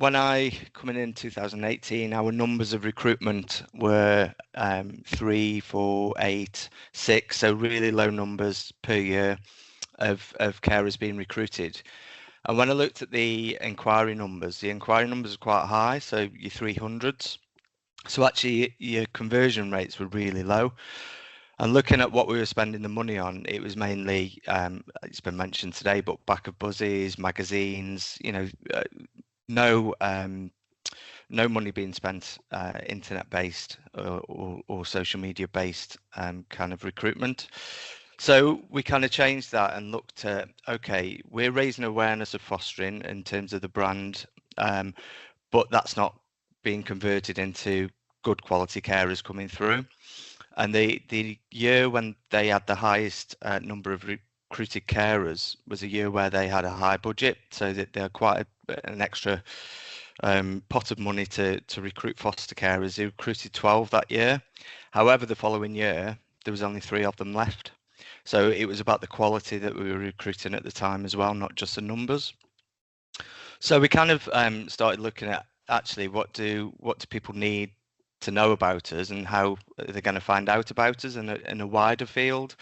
when I coming in 2018, our numbers of recruitment were 3, 4, 8, 6, so really low numbers per year of carers being recruited. And when I looked at the inquiry numbers are quite high, so your 300s. So actually your conversion rates were really low. And looking at what we were spending the money on, it was mainly, it's been mentioned today, but back of buzzes, magazines, no no money being spent internet-based or social media-based kind of recruitment. So we kind of changed that and looked at, okay, we're raising awareness of fostering in terms of the brand, but that's not being converted into good quality carers coming through. And the year when they had the highest number of recruited carers was a year where they had a high budget, so that they're quite an extra pot of money to recruit foster carers. They recruited 12 that year. However, the following year there was only 3 of them left. So it was about the quality that we were recruiting at the time as well, not just the numbers. So we kind of started looking at actually what do people need to know about us, and how they're going to find out about us in a wider field.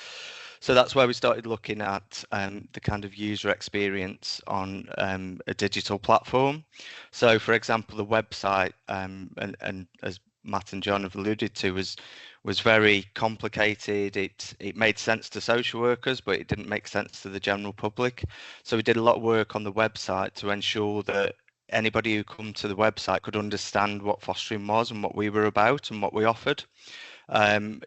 So that's where we started looking at the kind of user experience on a digital platform. So, for example, the website, and as Matt and John have alluded to, was very complicated. It made sense to social workers, but it didn't make sense to the general public. So we did a lot of work on the website to ensure that anybody who come to the website could understand what fostering was and what we were about and what we offered,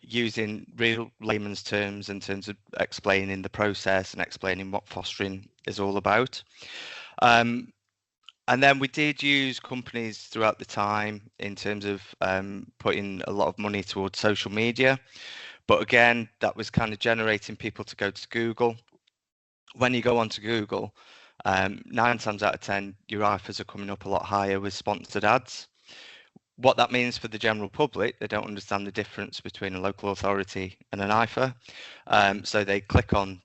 using real layman's terms in terms of explaining the process and explaining what fostering is all about. And then we did use companies throughout the time in terms of putting a lot of money towards social media. But again, that was kind of generating people to go to Google. When you go onto Google, 9 times out of 10, your IFAs are coming up a lot higher with sponsored ads. What that means for the general public, they don't understand the difference between a local authority and an IFA. So they click on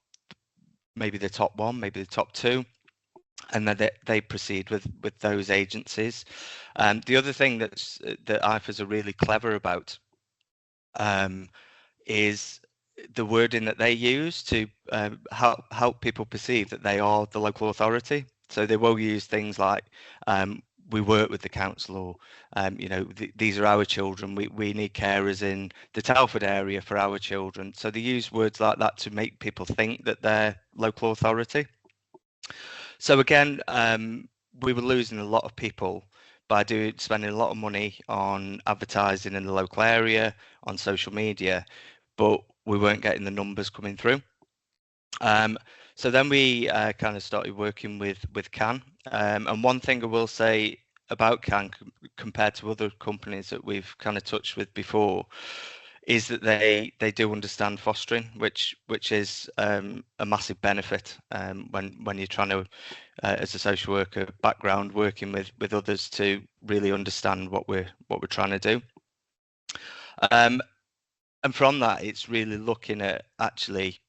maybe the top one, maybe the top 2, and then they proceed with those agencies. The other thing that IFAs are really clever about is the wording that they use to help people perceive that they are the local authority. So they will use things like, we work with the council, or these are our children, we need carers in the Telford area for our children. So they use words like that to make people think that they're local authority. So again, we were losing a lot of people by spending a lot of money on advertising in the local area, on social media, but we weren't getting the numbers coming through. So then we kind of started working with Can. And one thing I will say about Can compared to other companies that we've kind of touched with before is that they do understand fostering, which is a massive benefit when you're trying to, as a social worker background, working with others to really understand what we're trying to do. And from that, it's really looking at actually,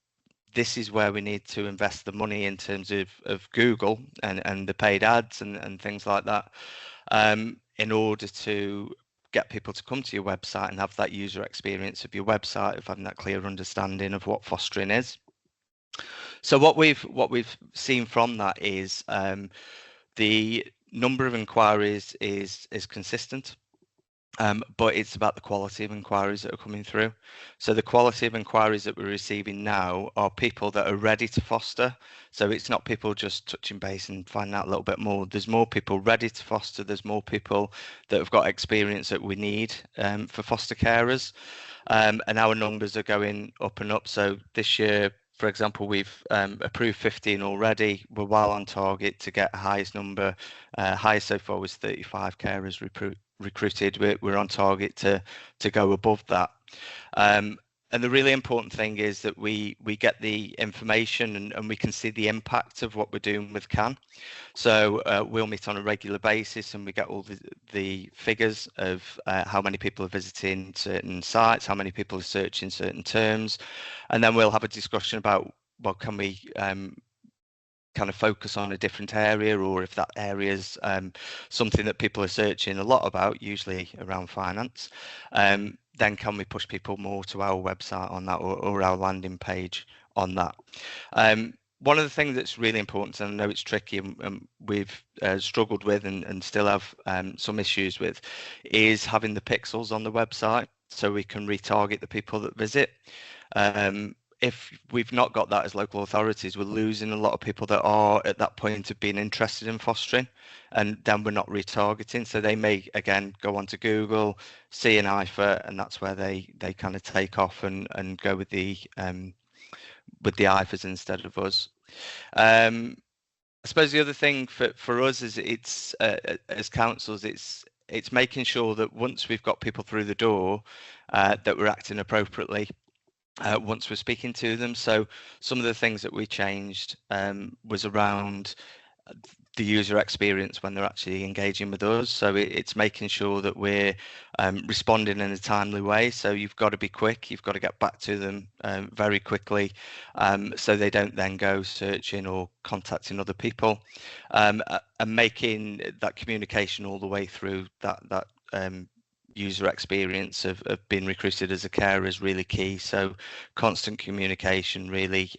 this is where we need to invest the money in terms of Google and the paid ads and things like that, in order to get people to come to your website and have that user experience of your website, of having that clear understanding of what fostering is. So what we've seen from that is the number of inquiries is consistent. But it's about the quality of inquiries that are coming through. So the quality of inquiries that we're receiving now are people that are ready to foster. So it's not people just touching base and finding out a little bit more. There's more people ready to foster. There's more people that have got experience that we need for foster carers. And our numbers are going up and up. So this year, for example, we've approved 15 already. We're well on target to get the highest number. Highest so far was 35 carers recruited. We're on target to go above that. And the really important thing is that we get the information and we can see the impact of what we're doing with Can. So we'll meet on a regular basis and we get all the figures of how many people are visiting certain sites, how many people are searching certain terms, and then we'll have a discussion about, well, can we kind of focus on a different area, or if that area is something that people are searching a lot about, usually around finance, then can we push people more to our website on that, or our landing page on that? One of the things that's really important, and I know it's tricky, and we've struggled with and still have some issues with, is having the pixels on the website so we can retarget the people that visit. If we've not got that as local authorities, we're losing a lot of people that are at that point of being interested in fostering, and then we're not retargeting. So they may again go onto Google, see an IFA, and that's where they kind of take off and go with the IFAs instead of us. I suppose the other thing for us is it's as councils, it's making sure that once we've got people through the door, that we're acting appropriately. Once we're speaking to them. So some of the things that we changed was around the user experience when they're actually engaging with us. So it's making sure that we're responding in a timely way. So you've got to be quick. You've got to get back to them very quickly, so they don't then go searching or contacting other people, and making that communication all the way through that user experience of being recruited as a carer is really key. So constant communication, really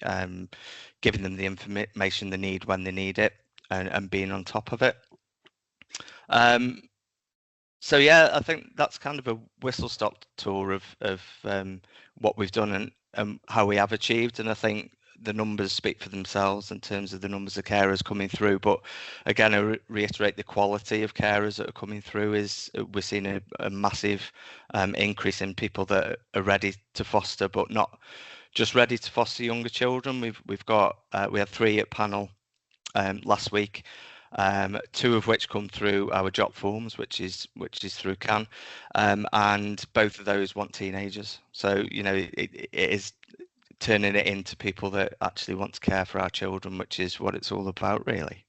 giving them the information they need when they need it, and being on top of it. So yeah, I think that's kind of a whistle-stop tour of what we've done and how we have achieved. And I think the numbers speak for themselves in terms of the numbers of carers coming through. But again, I reiterate the quality of carers that are coming through is we're seeing a massive increase in people that are ready to foster, but not just ready to foster younger children. We've got we had 3 at panel last week, 2 of which come through our job forms, which is through CAN, and both of those want teenagers. So it is turning it into people that actually want to care for our children, which is what it's all about, really.